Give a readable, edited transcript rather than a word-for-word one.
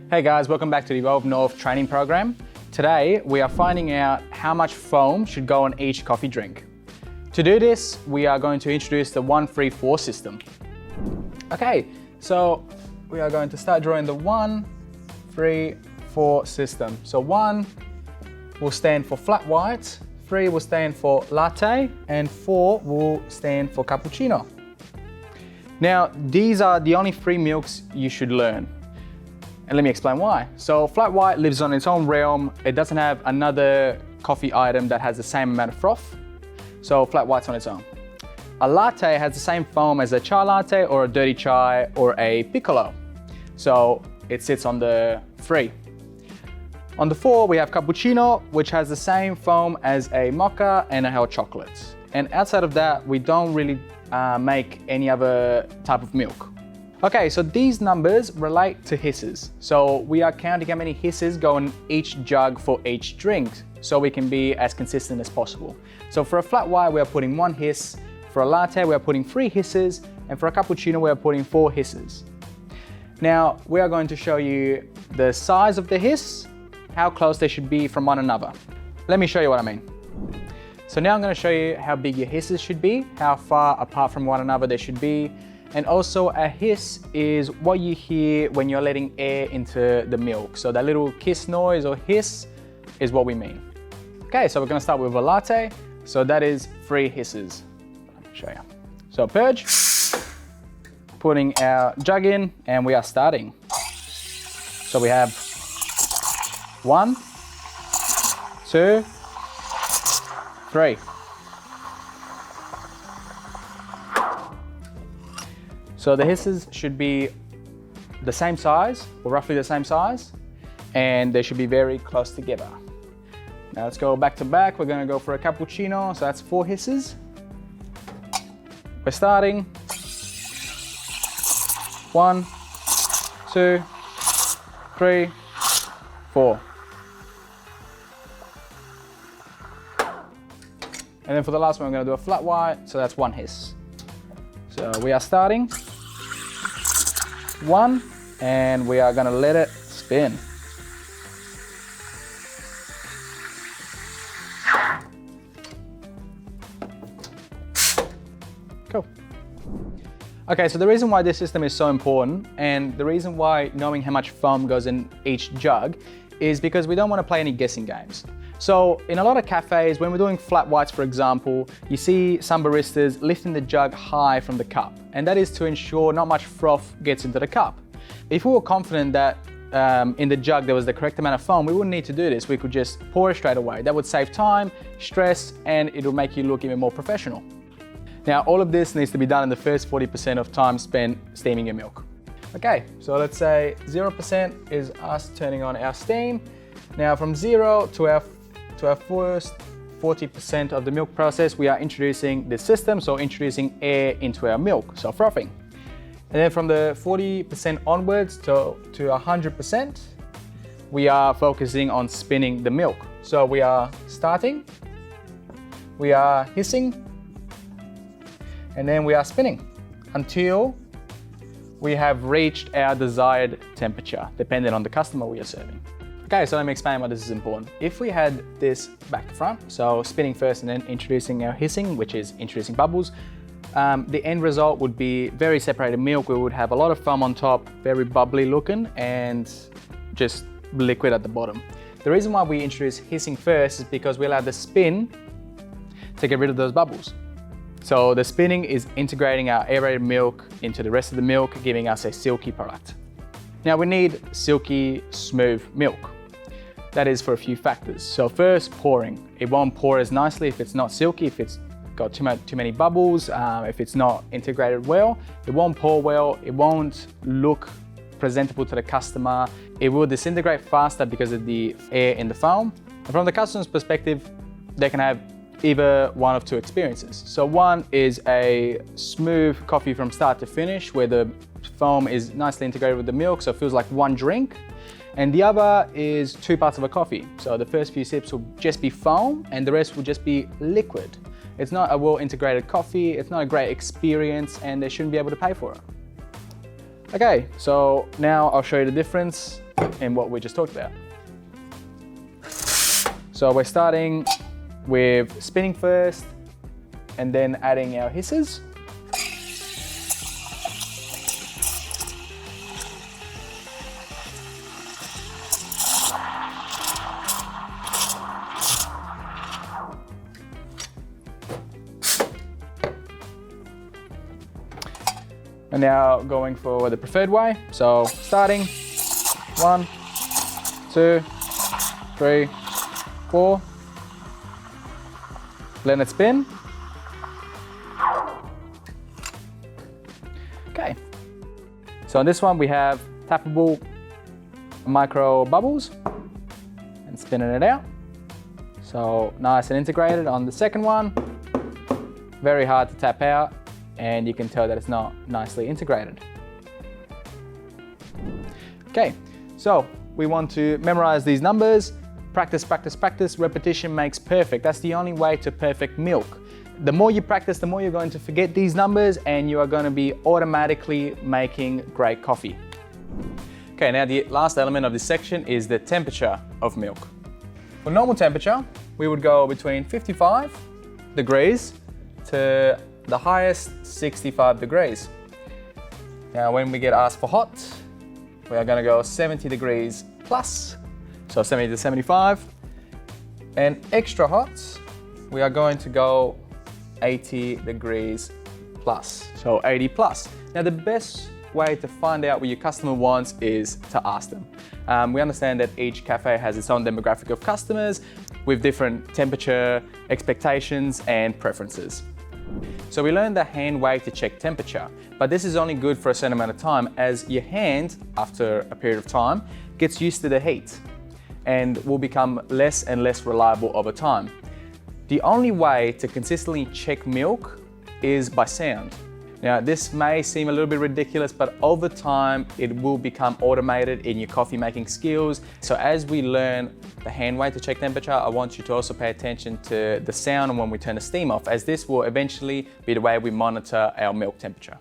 Hey guys, welcome back to the Evolve North training program. Today, we are finding out how much foam should go on each coffee drink. To do this, we are going to introduce the 1-3-4 system. Okay, so we are going to start drawing the 1-3-4 system. So 1 will stand for flat white, 3 will stand for latte, and 4 will stand for cappuccino. Now, these are the only 3 milks you should learn. And let me explain why. So flat white lives on its own realm. It doesn't have another coffee item that has the same amount of froth. So flat white's on its own. A latte has the same foam as a chai latte or a dirty chai or a piccolo. So it sits on the 3. On the 4, we have cappuccino, which has the same foam as a mocha and a hot chocolate. And outside of that, we don't really make any other type of milk. Okay, so these numbers relate to hisses. So we are counting how many hisses go in each jug for each drink, so we can be as consistent as possible. So for a flat white, we are putting 1 hiss. For a latte, we are putting 3 hisses. And for a cappuccino, we are putting 4 hisses. Now, we are going to show you the size of the hiss, how close they should be from one another. Let me show you what I mean. So now I'm going to show you how big your hisses should be, how far apart from one another they should be. And also a hiss is what you hear when you're letting air into the milk. So that little kiss noise or hiss is what we mean. Okay, so we're gonna start with a latte. So that is 3 hisses. Let me show you. So purge, putting our jug in, and we are starting. So we have 1, 2, 3. So the hisses should be the same size, or roughly the same size, and they should be very close together. Now let's go back to back. We're gonna go for a cappuccino, so that's 4 hisses. We're starting. 1, 2, 3, 4. And then for the last one, I'm gonna do a flat white, so that's 1 hiss. So we are starting. 1, and we are gonna let it spin. Cool. Okay, so the reason why this system is so important, and the reason why knowing how much foam goes in each jug, is because we don't want to play any guessing games. So in a lot of cafes, when we're doing flat whites, for example, you see some baristas lifting the jug high from the cup, and that is to ensure not much froth gets into the cup. If we were confident that in the jug there was the correct amount of foam, we wouldn't need to do this. We could just pour it straight away. That would save time, stress, and it'll make you look even more professional. Now, all of this needs to be done in the first 40% of time spent steaming your milk. Okay, so let's say 0% is us turning on our steam. Now from 0 to our first 40% of the milk process, we are introducing this system, so introducing air into our milk, so frothing. And then from the 40% onwards to 100%, we are focusing on spinning the milk. So we are starting, we are hissing, and then we are spinning until we have reached our desired temperature, depending on the customer we are serving. Okay, so let me explain why this is important. If we had this back to front, so spinning first and then introducing our hissing, which is introducing bubbles, the end result would be very separated milk. We would have a lot of foam on top, very bubbly looking, and just liquid at the bottom. The reason why we introduce hissing first is because we allow the spin to get rid of those bubbles. So the spinning is integrating our aerated milk into the rest of the milk, giving us a silky product. Now we need silky, smooth milk. That is for a few factors. So first, pouring. It won't pour as nicely if it's not silky, if it's got too many bubbles, if it's not integrated well. It won't pour well, it won't look presentable to the customer. It will disintegrate faster because of the air in the foam. And from the customer's perspective, they can have either one of 2 experiences. So one is a smooth coffee from start to finish, where the foam is nicely integrated with the milk, so it feels like one drink. And the other is 2 parts of a coffee. So the first few sips will just be foam, and the rest will just be liquid. It's not a well integrated coffee, it's not a great experience, and they shouldn't be able to pay for it. Okay, so now I'll show you the difference in what we just talked about. So we're starting with spinning first and then adding our hisses. And now going for the preferred way. So starting 1, 2, 3, 4. Let it spin. Okay. So on this one we have tappable micro bubbles and spinning it out. So nice and integrated. On the second one, very hard to tap out, and you can tell that it's not nicely integrated. Okay, so we want to memorize these numbers. Practice, practice, practice. Repetition makes perfect. That's the only way to perfect milk. The more you practice, the more you're going to forget these numbers, and you are going to be automatically making great coffee. Okay, now the last element of this section is the temperature of milk. For normal temperature, we would go between 55 degrees to the highest 65 degrees. Now when we get asked for hot, we are going to go 70 degrees plus, so 70 to 75. And extra hot, we are going to go 80 degrees plus, so 80 plus. Now the best way to find out what your customer wants is to ask them. We understand that each cafe has its own demographic of customers with different temperature expectations and preferences. So we learned the hand way to check temperature, but this is only good for a certain amount of time, as your hand, after a period of time, gets used to the heat and will become less and less reliable over time. The only way to consistently check milk is by sound. Now, this may seem a little bit ridiculous, but over time, it will become automated in your coffee making skills. So as we learn the hand way to check temperature, I want you to also pay attention to the sound when we turn the steam off, as this will eventually be the way we monitor our milk temperature.